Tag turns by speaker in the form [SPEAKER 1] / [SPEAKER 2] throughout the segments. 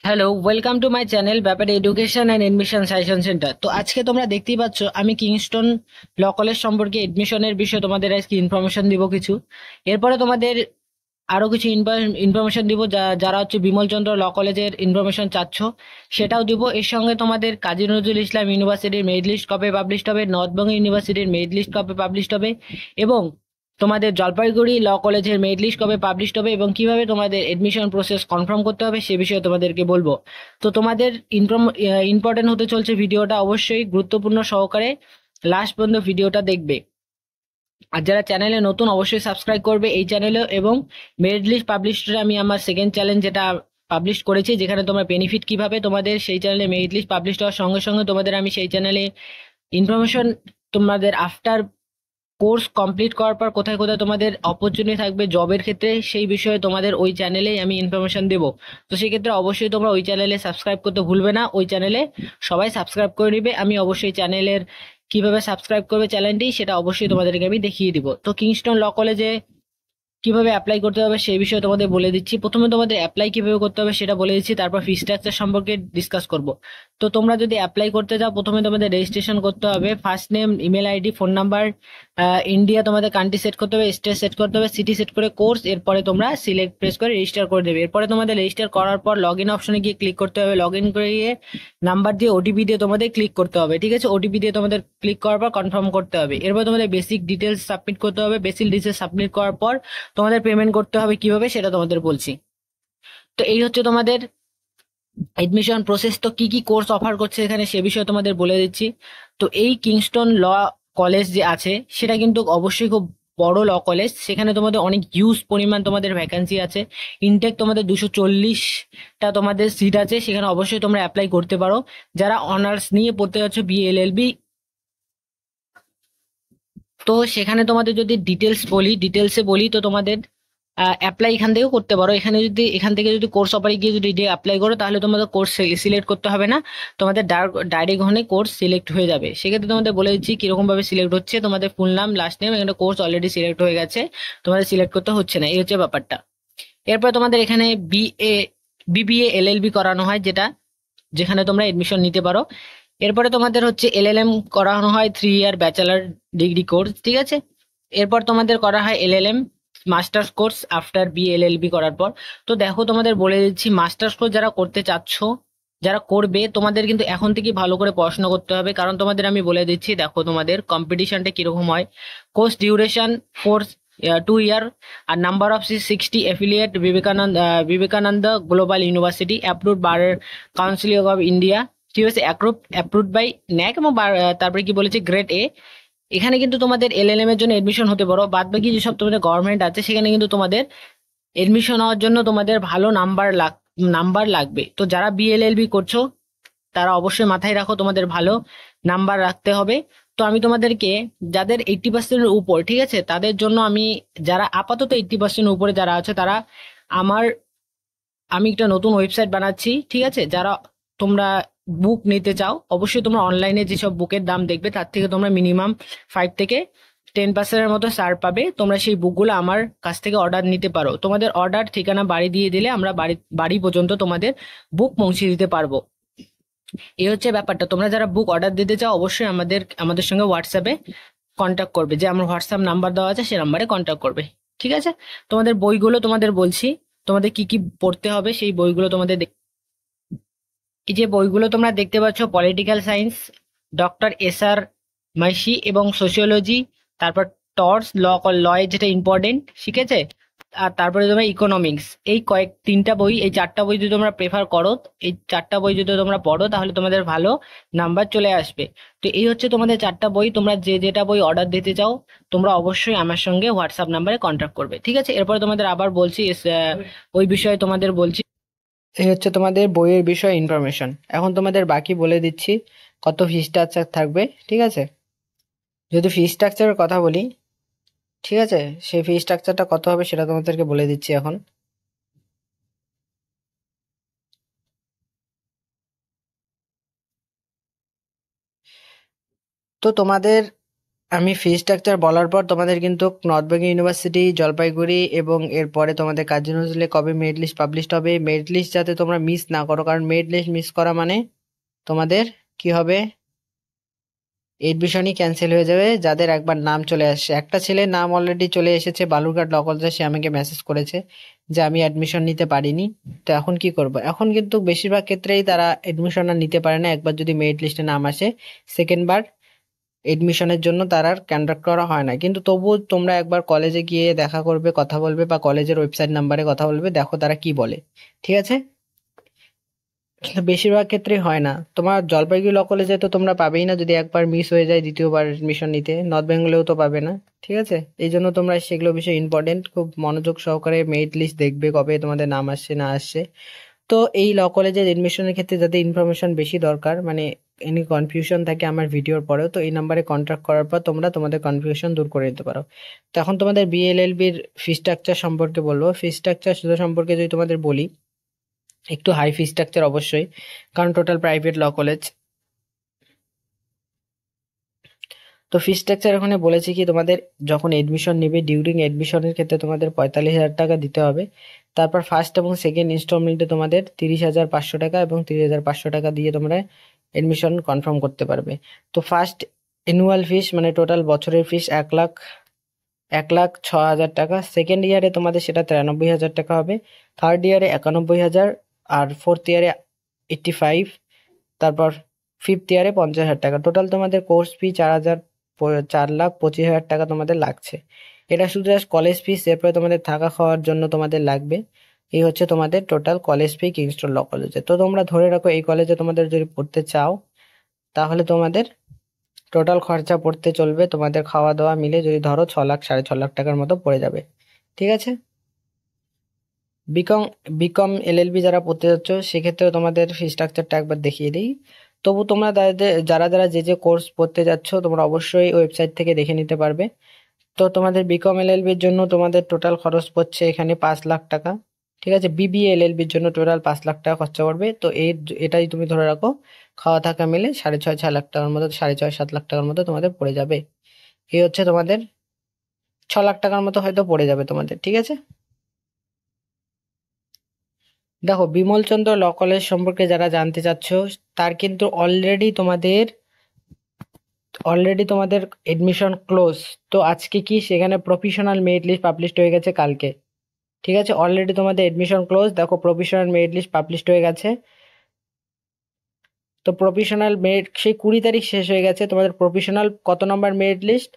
[SPEAKER 1] Hello, welcome to my channel ব্যাপারে education and admission suggestion centre. তো আজকে তোমরা দেখতেই পাচ্ছ আমি কিংস্টন ল কলেজ সম্পর্কে এডমিশনের বিষয়ে তোমাদের আজকে ইনফরমেশন দিব কিছু। এরপরে তোমাদের আরো কিছু ইনফরমেশন দিব যারা হচ্ছে বিমলচন্দ্র ল কলেজের ইনফরমেশন চাচ্ছ সেটাও দিব। এর সঙ্গে তোমাদের কাজী নজরুল ইসলাম ইউনিভার্সিটির মেরিট লিস্ট কবে পাবলিশ হবে, নর্থ বেঙ্গল ইউনিভার্সিটির মেরিট লিস্ট কবে পাবলিশ হবে, এবং তোমাদের জলপাইগুড়ি ল কলেজের মেরিট লিস্ট কবে পাবলিশ হবে এবং কিভাবে তোমাদের এডমিশন প্রসেস কনফার্ম করতে হবে সে বিষয়ে তোমাদেরকে বলবো। তো তোমাদের ইম্পর্টেন্ট হতে চলছে ভিডিওটা, অবশ্যই গুরুত্বপূর্ণ সহকারে লাস্ট পর্যন্ত ভিডিওটা দেখবে। আর যারা চ্যানেলে নতুন অবশ্যই সাবস্ক্রাইব করবে এই চ্যানেলে। এবং মেরিট লিস্ট পাবলিশড আমি আমার সেকেন্ড চ্যালেঞ্জ যেটা পাবলিশ করেছি, যেখানে তোমার বেনিফিট কিভাবে তোমাদের সেই চ্যানেলে মেরিট লিস্ট পাবলিশ হওয়ার সঙ্গে সঙ্গে তোমাদের আমি সেই চ্যানেলে ইনফরমেশন তোমাদের আফটার কোর্স কমপ্লিট করার পর কোথায় কোথায় তোমাদের অপরচুনিটি থাকবে জবের ক্ষেত্রে সেই বিষয়ে তোমাদের ওই চ্যানেলেই আমি ইনফরমেশন দেবো। তো সেই ক্ষেত্রে অবশ্যই তোমরা ওই চ্যানেলে সাবস্ক্রাইব করতে ভুলবে না। ওই চ্যানেলে সবাই সাবস্ক্রাইব করে নিবে। আমি অবশ্যই চ্যানেলের কিভাবে সাবস্ক্রাইব করবে চ্যানেলটি সেটা অবশ্যই তোমাদেরকে আমি দেখিয়ে দিব। তো কিংস্টন ল কলেজে কিভাবে অ্যাপ্লাই করতে হবে সেই বিষয়ে তোমাদের বলে দিচ্ছি। প্রথমে তোমাদের অ্যাপ্লাই কিভাবে করতে হবে সেটা বলে দিচ্ছি, তারপর ফি স্ট্রাকচার সম্পর্কে ডিসকাস করব। তো তোমরা যদি অ্যাপ্লাই করতে যাও প্রথমে তোমাদের রেজিস্ট্রেশন করতে হবে, first name, email ID, phone number, India তোমাদের কান্ট্রি সেট করতে হবে, স্টেট সেট করতে হবে, সিটি সেট করে কোর্স, এরপরে তোমরা সিলেক্ট প্রেস করে রেজিস্টার করে দেবে। এরপরে তোমাদের রেজিস্টার করার পর লগ ইন অপশনে গিয়ে ক্লিক করতে হবে, লগ ইন করে গিয়ে নাম্বার দিয়ে ওটিপি দিয়ে তোমাদের ক্লিক করতে হবে। ঠিক আছে, ওটিপি দিয়ে তোমাদের ক্লিক করার পর কনফার্ম করতে হবে। এরপর তোমাদের বেসিক ডিটেলস সাবমিট করতে হবে। বেসিক ডিটেলস সাবমিট করার পর তোমাদের পেমেন্ট করতে হবে কিভাবে সেটা তোমাদের বলছি। তো এই হচ্ছে তোমাদের এডমিশন প্রসেস। তো কি কি কোর্স অফার করছে এখানে সে বিষয়ে তোমাদের বলে দিচ্ছি। তো এই কিংস্টন ল কলেজ যে আছে সেটা কিন্তু অবশ্যই খুব বড় ল কলেজ। সেখানে তোমাদের অনেক হিউজ পরিমাণ তোমাদের ভ্যাকান্সি আছে। ইনটেক তোমাদের 240টা তোমাদের সিট আছে, সেখানে অবশ্যই তোমরা অ্যাপ্লাই করতে পারো। যারা অনার্স নিয়ে পড়তে যাচ্ছ বিএলএলবি, তো সেখানে তোমাদের যদি ডিটেলসে বলি তো তোমাদের অ্যাপ্লাই এখান থেকেও করতে পারো। এখান থেকে যদি কোর্স অফারে গিয়ে যদি অ্যাপ্লাই করো তাহলে তোমাদের কোর্স সিলেক্ট করতে হবে না, তোমাদের ডাইরেক্ট ওখানে কোর্স সিলেক্ট হয়ে যাবে। সেক্ষেত্রে তোমাদের বলে দিচ্ছি কিরকম ভাবে সিলেক্ট হচ্ছে। তোমাদের ফুল নাম, লাস্ট নেম, এখানে কোর্স অলরেডি সিলেক্ট হয়ে গেছে, তোমাদের সিলেক্ট করতে হচ্ছে না, এই হচ্ছে ব্যাপারটা। এরপর তোমাদের এখানে বিবিএ এলএলবি করানো হয়, যেখানে তোমরা এডমিশন নিতে পারো। এরপরে তোমাদের হচ্ছে এলএলএম করানো হয়, 3 ইয়ার ব্যাচেলার ডিগ্রি কোর্স। ঠিক আছে, এরপর তোমাদের করা হয় এলএলএম মাস্টার্স কোর্স আফটার বিএলএলবি করার পর। তো দেখো তোমাদের বলে দিচ্ছি, মাস্টার্স কোর্স যারা করতে চাচ্ছ, যারা করবে, তোমাদের কিন্তু এখন থেকে ভালো করে পড়াশোনা করতে হবে। কারণ তোমাদের আমি বলে দিচ্ছি, দেখো তোমাদের কম্পিটিশনটা কিরকম হয়। কোর্স ডিউরেশন 2 ইয়ার, আর number of 60 affiliate Vivekananda global university approved bar council of India. ঠিক আছে, অ্যাপ্রুভড বাই ন্যাক, এবং তারপরে কি বলেছে, গ্রেড এ। এখানে কিন্তু তোমাদের এলএলএম এর জন্য এডমিশন হতে পারো। বাদ বাকি যেসব তোমাদের গভর্নমেন্ট আছে সেখানে কিন্তু তোমাদের এডমিশন হওয়ার জন্য তোমাদের ভালো নাম্বার লাগবে। তো যারা বিএলএলবি করছো তারা অবশ্যই মাথায় রাখো তোমাদের ভালো নাম্বার রাখতে হবে। তো আমি তোমাদেরকে, যাদের 80%-এর উপর, ঠিক আছে, তাদের জন্য আমি, যারা আপাতত 80%-এর উপরে যারা আছে তারা, আমার আমি একটা নতুন ওয়েবসাইট বানাচ্ছি। ঠিক আছে, যারা তোমরা বুক নিতে চাও অবশ্যই তোমরা অনলাইনে যেসব বুকের দাম দেখবে তার থেকে তোমরা মিনিমাম 5 থেকে 10%-এর মতো ছাড় পাবে। তোমরা সেই বুকগুলো আমার কাছ থেকে অর্ডার নিতে পারো। তোমাদের অর্ডার ঠিকানা বাড়ি দিয়ে দিলে আমরা বাড়ি বাড়ি পর্যন্ত তোমাদের বুক পৌঁছে দিতে পারবো। এই হচ্ছে ব্যাপারটা। তোমরা যারা বুক অর্ডার দিতে চাও অবশ্যই আমাদের সঙ্গে হোয়াটসঅ্যাপে কন্ট্যাক্ট করবে, যে আমার হোয়াটসঅ্যাপ নাম্বার দেওয়া আছে সেই নাম্বারে কন্ট্যাক্ট করবে। ঠিক আছে, তোমাদের বইগুলো তোমাদের বলছি, তোমাদের কি কি পড়তে হবে সেই বইগুলো তোমাদের এই যে বইগুলো তোমরা দেখতে পাচ্ছ, পলিটিক্যাল সায়েন্স ডক্টর এস আর মাইশি, এবং সোশিওলজি, তারপর টর্স লয়ের যেটা ইম্পর্টেন্ট, ঠিক আছে, আর তারপরে তোমরা ইকোনমিক্স। এই 3টা বই, এই 4টা বই যদি তোমরা প্রেফার করো, এই 4টা বই যদি তোমরা পড়ো তাহলে তোমাদের ভালো নাম্বার চলে আসবে। তো এই হচ্ছে তোমাদের 4টা বই। তোমরা যে যেটা বই অর্ডার দিতে চাও তোমরা অবশ্যই আমার সঙ্গে হোয়াটসঅ্যাপ নাম্বারে কন্ট্যাক্ট করবে। ঠিক আছে, এরপরে তোমাদের আবার বলছি, ওই বিষয়ে তোমাদের বলছি। এই হচ্ছে তোমাদের বইয়ের বিষয়ে ইনফরমেশন। এখন তোমাদের বাকি বলে দিচ্ছি কত ফি স্ট্রাকচার থাকবে। ঠিক আছে, যদি ফি স্ট্রাকচারের কথা বলি, ঠিক আছে, সেই ফি স্ট্রাকচারটা কত হবে সেটা তোমাদেরকে বলে দিচ্ছি এখন। তো তোমাদের আমি ফি স্ট্রাকচার বলার পর তোমাদের কিন্তু নর্থ বেঙ্গল ইউনিভার্সিটি, জলপাইগুড়ি এবং এরপরে তোমাদের কাজী নজরুলে কবে মেরিট লিস্ট পাবলিশ হবে, মেরিট লিস্ট যাতে তোমরা মিস না করো, কারণ মেরিট লিস্ট মিস করা মানে তোমাদের কি হবে, এডমিশনই ক্যান্সেল হয়ে যাবে। যাদের একবার নাম চলে আসছে, একটা ছেলের নাম অলরেডি চলে এসেছে বালুরঘাট ল কলেজে, সে আমাকে মেসেজ করেছে যে আমি অ্যাডমিশন নিতে পারিনি। তো এখন কি করব? এখন কিন্তু বেশিরভাগ ক্ষেত্রেই তারা এডমিশন আর নিতে পারে না, একবার যদি মেরিট লিস্টে নাম আসে সেকেন্ড বার এডমিশনের জন্য তার আর কন্ডাক্ট করা হয় না। কিন্তু তবুও তোমরা একবার কলেজে গিয়ে দেখা করবে, কথা বলবে, বা কলেজের ওয়েবসাইট নাম্বারে কথা বলবে, দেখো তারা কি বলে, ঠিক আছে? কিন্তু বেশিরভাগ ক্ষেত্রেই হয় না। তোমার জলপাইগুড়ি ল কলেজে তো তোমরা পাবেই না, যদি একবার মিস হয়ে যায় দ্বিতীয়বার এডমিশন নিতে। নর্থ বেঙ্গলেও তো পাবে না, ঠিক আছে? এই জন্য তোমরা সেগুলো বিষয় ইম্পর্টেন্ট, খুব মনোযোগ সহকারে মেরিট লিস্ট দেখবে কবে তোমাদের নাম আসছে না আসছে। তো এই ল কলেজের এডমিশনের ক্ষেত্রে যাদের ইনফরমেশন বেশি দরকার, মানে এনি কনফিউশন থাকে আমার ভিডিওর পরেও, তো এই নাম্বারে কন্ট্যাক্ট করার পর তোমরা তোমাদের কনফিউশন দূর করে নিতে পারো। তো এখন তোমাদের বিএলএলবির ফি স্ট্রাকচার সম্পর্কে বলবো। ফি স্ট্রাকচার সম্পর্কে যদি তোমাদের বলি, একটু হাই ফি স্ট্রাকচার অবশ্যই, কারণ টোটাল প্রাইভেট ল কলেজ। তো ফি স্ট্রাকচার ওখানে বলেছি কি, তোমাদের যখন এডমিশন নেবে, ডিউরিং এডমিশনের ক্ষেত্রে তোমাদের 45,000 টাকা দিতে হবে। তারপর ফার্স্ট এবং সেকেন্ড ইনস্টলমেন্টে তোমাদের 30,500 টাকা এবং 30,500 টাকা দিয়ে তোমরা এডমিশন কনফার্ম করতে পারবে। তো ফার্স্ট অ্যানুয়াল ফিস মানে টোটাল বছরের ফিস 1,06,000 টাকা। সেকেন্ড ইয়ারে তোমাদের সেটা 93,000 টাকা হবে। থার্ড ইয়ারে 91,000, আর ফোর্থ ইয়ারে 85, তারপর ফিফথ ইয়ারে 50,000 টাকা। টোটাল তোমাদের কোর্স ফি 4,25,000 টাকা তোমাদের লাগছে। এটা শুধু জাস্ট কলেজ ফিস, এরপরে তোমাদের থাকা খাওয়ার জন্য তোমাদের লাগবে। এই হচ্ছে তোমাদের টোটাল কলেজ ফি কিংস্টন ল কলেজে। তো তোমরা ধরে রাখো এই কলেজে তোমাদের যদি পড়তে চাও, তাহলে তোমাদের টোটাল খরচা পড়তে চলবে তোমাদের খাওয়া দাওয়া মিলে, যদি ধরো 6 লাখ 6.5 লাখ টাকার মতো পড়ে যাবে, ঠিক আছে? বিকম বিকম এলএলবি যারা পড়তে যাচ্ছ, সেক্ষেত্রেও তোমাদের ফি স্ট্রাকচারটা একবার দেখিয়ে দিই। তবু তোমরা যারা যারা যে যে কোর্স পড়তে যাচ্ছ, তোমরা অবশ্যই ওয়েবসাইট থেকে দেখে নিতে পারবে। তো তোমাদের বিকম এলএলবির জন্য তোমাদের টোটাল খরচ পড়ছে এখানে 5 লাখ টাকা, ঠিক আছে? বিবিএ এলএলবির জন্য টোটাল 5 লাখ টাকা খরচা পড়বে। তো এটাই তুমি ধরে রাখো, খাওয়া থাকা মিলে 6.5-6 লাখ টাকার মতো, 6.5-7 লাখ টাকার মতো তোমাদের পড়ে যাবে। এই হচ্ছে তোমাদের 6 লাখ টাকার মতো হয়তো পড়ে যাবে তোমাদের, ঠিক আছে? দেখো, বিমল চন্দ্র ল কলেজ সম্পর্কে যারা জানতে চাচ্ছ, তার কিন্তু অলরেডি তোমাদের এডমিশন ক্লোজ। তো আজকে কি সেখানে প্রফেশনাল মেরিট লিস্ট পাবলিশড হয়ে গেছে কালকে, ঠিক আছে? অলরেডি তোমাদের এডমিশন ক্লোজ, দেখো প্রফেশনাল মেরিট লিস্ট পাবলিশড হয়ে গেছে। তো প্রফেশনাল মেরিট সেই 20 তারিখ শেষ হয়ে গেছে। তোমাদের প্রফেশনাল কত number merit list?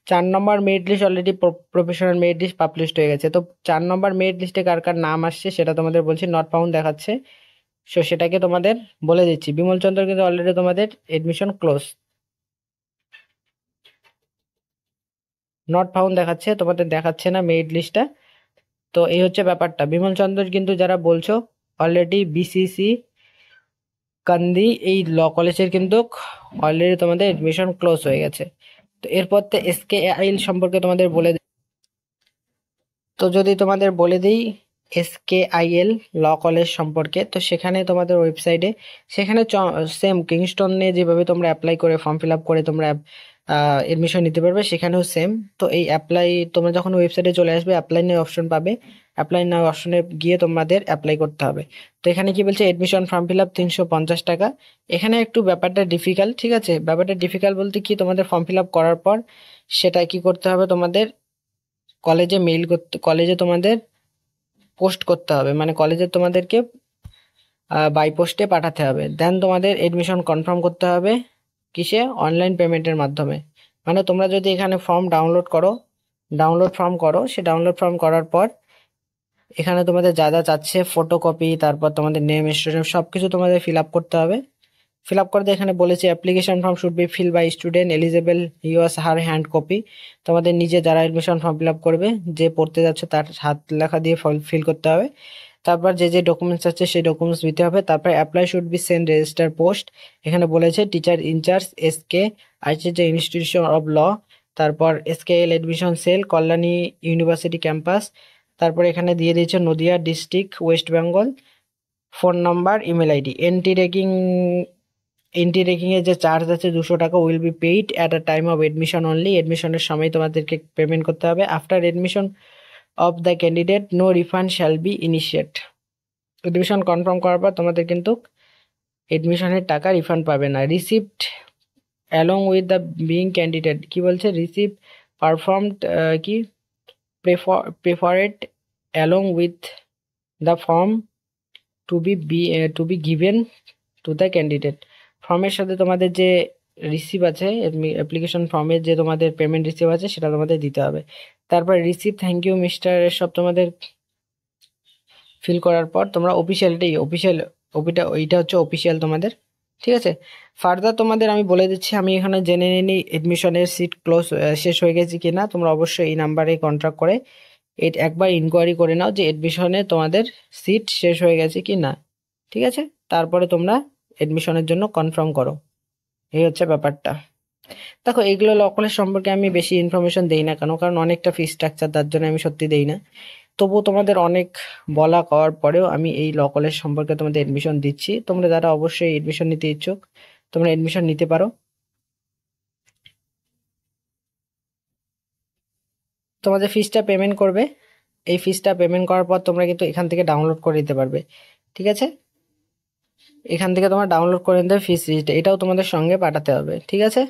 [SPEAKER 1] 4 number merit list already professional merit list published হয়ে গেছে। তো 4 নম্বর মেরিট লিস্টে কার কার নাম আসছে সেটা তোমাদের বলছি, নট ফাউন্ড দেখাচ্ছে। সো সেটাকে তোমাদের বলে দিচ্ছি। বিমল চন্দ্র কিন্তু অলরেডি তোমাদের এডমিশন ক্লোজ, নট ফাউন্ড দেখাচ্ছে, তোমাদের দেখাচ্ছে না মেরিট লিস্টটা। তো এই হচ্ছে ব্যাপারটা। বিমল চন্দ্র কিন্তু যারা বলছো, অলরেডি বিসিসি কান্দি এই ল কলেজের কিন্তু অলরেডি তোমাদের এডমিশন ক্লোজ হয়ে গেছে। তো এরপর তো এসকে আইল সম্পর্কে তোমাদের বলে দিই। তো যদি তোমাদের বলে দিই SKIL ল কলেজ সম্পর্কে, তো সেখানে তোমাদের ওয়েবসাইটে, সেখানে সেম কিংস্টনে যেভাবে তোমরা অ্যাপ্লাই করে ফর্ম ফিল আপ করে তোমরা এডমিশন নিতে পারবে, সেখানেও সেম। তো এই অ্যাপ্লাই, তোমরা যখন ওয়েবসাইটে চলে আসবে, অ্যাপ্লাই নাও অপশন পাবে। অ্যাপ্লাই নাও অপশনে গিয়ে তোমাদের অ্যাপ্লাই করতে হবে। তো এখানে কি বলছে, এডমিশন ফর্ম ফিল আপ 350 টাকা। এখানে একটু ব্যাপারটা ডিফিকাল্ট, ঠিক আছে? ব্যাপারটা ডিফিকাল্ট বলতে কি, তোমাদের ফর্ম ফিল আপ করার পর সেটা কি করতে হবে, তোমাদের কলেজে মেইল করতে, কলেজে তোমাদের পোস্ট করতে হবে, মানে কলেজে তোমাদেরকে বাই পোস্টে পাঠাতে হবে। দেন তোমাদের এডমিশন কনফার্ম করতে হবে কিসে, অনলাইন পেমেন্টের মাধ্যমে। মানে তোমরা যদি এখানে ফর্ম ডাউনলোড ফর্ম করো, সে ডাউনলোড ফর্ম করার পর এখানে তোমাদের যা যা চাচ্ছে, ফটোকপি, তারপর তোমাদের নেম, স্টুডেন্ট, সব কিছু তোমাদের ফিল আপ করতে হবে। ফিল আপ করতে এখানে বলেছে application form should be fill by student eligible us her hand copy. তোমাদের নিজে যারা এডমিশন ফর্ম ফিল আপ করবে, যে পড়তে যাচ্ছে, তার হাত লেখা দিয়ে ফিল করতে হবে। তারপর যে যে ডকুমেন্টস আছে সেই ডকুমেন্টস দিতে হবে। তারপর apply should be send register post. এখানে বলেছে teacher in charge SK ICT institution of law, তারপর SKL admission cell, Kalyani university campus. তারপর এখানে দিয়ে দিয়েছে Nadia district, West Bengal. Phone number, email ID. Anti ragging anti ragging এর যে চার্জ আছে 200 টাকা will be paid at a time of admission only. এডমিশনের সময় তোমাদেরকে পেমেন্ট করতে হবে। After admission of the candidate no refund shall be initiate. Admission confirm করার পর তোমাদের কিন্তু এডমিশনের টাকা রিফান্ড পাবে না। Receipt along with the being candidate, কি বলছে, রিসিপ্ট পারফর্মড কি preferred along with the form to be given to the candidate. ফর্মের সাথে তোমাদের যে রিসিভ আছে, অ্যাপ্লিকেশন ফর্মের যে তোমাদের পেমেন্ট রিসিভ আছে সেটা তোমাদের দিতে হবে। তারপর রিসিভ, থ্যাংক ইউ মিস্টার, এসব তোমাদের ফিল করার পর তোমরা ওইটা হচ্ছে অফিসিয়াল তোমাদের, ঠিক আছে। ফার্দার তোমাদের আমি বলে দিচ্ছি, আমি এখানে জেনে নিই এডমিশনের সিট ক্লোজ শেষ হয়ে গেছে কি না। তোমরা অবশ্যই এই নাম্বারে কন্ট্যাক্ট করে একবার ইনকোয়ারি করে নাও যে এডমিশনে তোমাদের সিট শেষ হয়ে গেছে কি না, ঠিক আছে। তারপরে তোমরা এডমিশনের জন্য কনফার্ম করো। এই হচ্ছে ব্যাপারটা। দেখো, এগুলো ল কলেজ সম্পর্কে আমি বেশি ইনফরমেশন দেই না কেন, কারণ অনেকটা ফি স্ট্রাকচার, তার জন্য আমি সত্যি দেই না। তবুও তোমাদের অনেক বলা করার পরেও আমি এই ল কলেজ সম্পর্কে তোমাদের এডমিশন দিচ্ছি। তোমরা যারা অবশ্যই এডমিশন নিতে ইচ্ছুক তোমরা এডমিশন নিতে পারো। তোমাদের ফিসটা পেমেন্ট করবে। এই ফিসটা পেমেন্ট করার পর তোমরা কিন্তু এখান থেকে ডাউনলোড করে নিতে পারবে, ঠিক আছে। এখান থেকে তোমার ডাউনলোড করে নিতে হবে ফিস রিসিট, এটাও তোমাদের সঙ্গে পাঠাতে হবে, ঠিক আছে।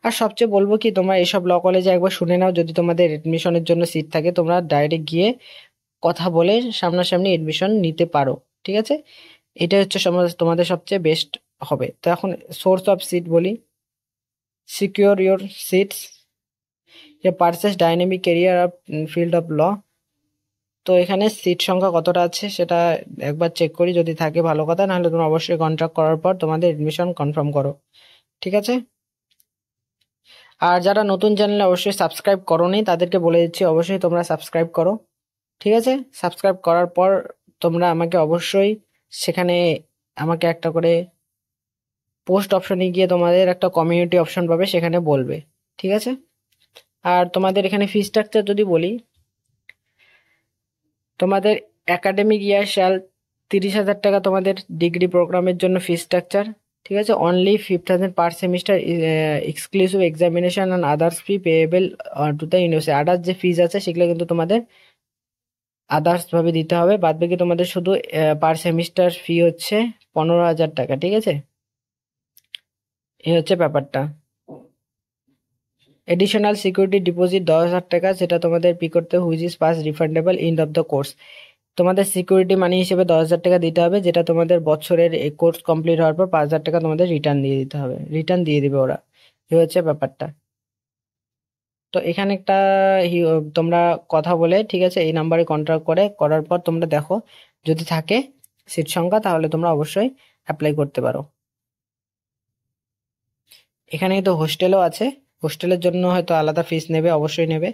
[SPEAKER 1] আর সবচেয়ে বলবো কি, তোমরা এইসব ল কলেজে একবার শুনে নাও, যদি তোমাদের এডমিশনের জন্য সিট থাকে তোমরা ডাইরেক্ট গিয়ে কথা বলে সামনাসামনি এডমিশন নিতে পারো, ঠিক আছে। এটা হচ্ছে তোমাদের সবচেয়ে বেস্ট হবে। তো এখন সোর্স অফ সিট বলি, secure your seats, purchase dynamic career of field of law. তো এখানে সিট সংখ্যা কতটা আছে সেটা একবার চেক করি, যদি থাকে ভালো কথা, নাহলে তোমরা অবশ্যই কন্ট্যাক্ট করার পর তোমাদের এডমিশন কনফার্ম করো, ঠিক আছে। আর যারা নতুন চ্যানেলে অবশ্যই সাবস্ক্রাইব করোনি তাদেরকে বলে দিচ্ছি অবশ্যই তোমরা সাবস্ক্রাইব করো, ঠিক আছে। সাবস্ক্রাইব করার পর তোমরা আমাকে অবশ্যই সেখানে আমাকে একটা করে পোস্ট অপশনে গিয়ে তোমাদের একটা কমিউনিটি অপশন পাবে, সেখানে বলবে, ঠিক আছে। আর তোমাদের এখানে ফি স্ট্রাকচার যদি বলি, তোমাদের একাডেমিক ইয়ার সাল 30,000 টাকা তোমাদের ডিগ্রি প্রোগ্রামের জন্য ফি স্ট্রাকচার, ঠিক আছে। Only 5,000 per semester exclusive examination and others fee payable to the university. Others যে ফিজ আছে সেগুলো কিন্তু তোমাদের আদার্স ভাবে দিতে হবে। বাদ বাকি তোমাদের শুধু পার সেমিস্টার ফি হচ্ছে 15,000 টাকা, ঠিক আছে। এই হচ্ছে ব্যাপারটা। এডিশনাল সিকিউরিটি ডিপোজিট 10,000 টাকা, সেটা তোমাদের পে করতে, which is pass refundable end of the course. তোমাদের সিকিউরিটি মানি হিসেবে 10,000 টাকা দিতে হবে, যেটা তোমাদের বছরের এই কোর্স কমপ্লিট হওয়ার পর 5,000 টাকা তোমাদের রিটার্ন দিয়ে দিতে হবে, রিটার্ন দিয়ে দিবে ওরা। এই হচ্ছে ব্যাপারটা। তো এখানে একটা তোমরা কথা বলে, ঠিক আছে, এই নাম্বারে কন্ট্যাক্ট করার পর তোমরা দেখো যদি থাকে সিট সংখ্যা তাহলে তোমরা অবশ্যই অ্যাপ্লাই করতে পারো। এখানে তো হোস্টেলও আছে, হোস্টেলের জন্য হয়তো আলাদা ফিস নেবে, অবশ্যই নেবে।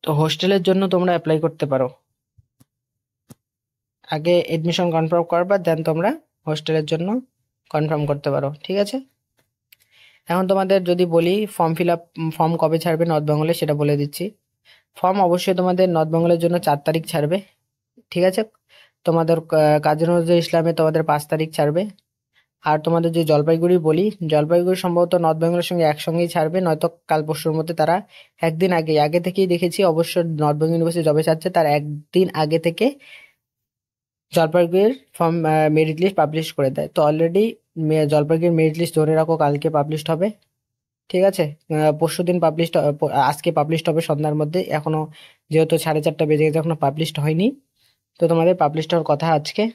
[SPEAKER 1] তো হোস্টেলের জন্য তোমরা অ্যাপ্লাই করতে পারো। আগে এডমিশন কনফার্ম করার পর দেন তোমরা হোস্টেলের জন্য কনফার্ম করতে পারো, ঠিক আছে। এখন তোমাদের যদি বলি ফর্ম কবে ছাড়বে নর্থ বেঙ্গলে সেটা বলে দিচ্ছি। ফর্ম অবশ্যই তোমাদের নর্থ বেঙ্গলের জন্য 4 তারিখ ছাড়বে, ঠিক আছে। তোমাদের কাজী নজরুল ইসলামে তোমাদের 5 তারিখ ছাড়বে। আর তোমাদের যে জলপাইগুড়ি বলি, জলপাইগুড়ি সম্ভবত নর্থ বেঙ্গলের সঙ্গে একসঙ্গেই ছাড়বে, নয়তো কাল পরশুর মধ্যে তারা একদিন আগে থেকেই দেখেছি অবশ্য নর্থ বেঙ্গল ইউনিভার্সিটি যবে ছাড়ছে তার একদিন আগে থেকে জলপাইগুড়ির ফর্ম মেরিট লিস্ট পাবলিশ করে দেয়। তো অলরেডি জলপাইগুড়ির মেরিট লিস্ট ধরে রাখো, কালকে পাবলিশড হবে, ঠিক আছে। পরশু দিন পাবলিশড, আজকে পাবলিশড হবে সন্ধ্যার মধ্যে। এখনো যেহেতু 4:30 বেজে গেছে এখনো পাবলিশড হয়নি, তো তোমাদের পাবলিশড হওয়ার কথা আজকে।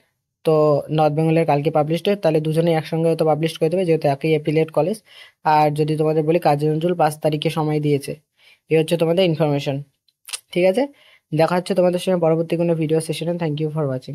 [SPEAKER 1] তো নর্থ বেঙ্গলের কালকে পাবলিশড হয়, তাহলে দুজনেই একসঙ্গে হয়তো পাবলিশ করে দেবে যেহেতু একই অ্যাফিলিয়েট কলেজ। আর যদি তোমাদের বলি কাজী নজরুল 5 তারিখে সময় দিয়েছে। এই হচ্ছে তোমাদের ইনফরমেশন, ঠিক আছে। দেখা হচ্ছে তোমাদের সঙ্গে পরবর্তী কোনো video session. Thank you for watching.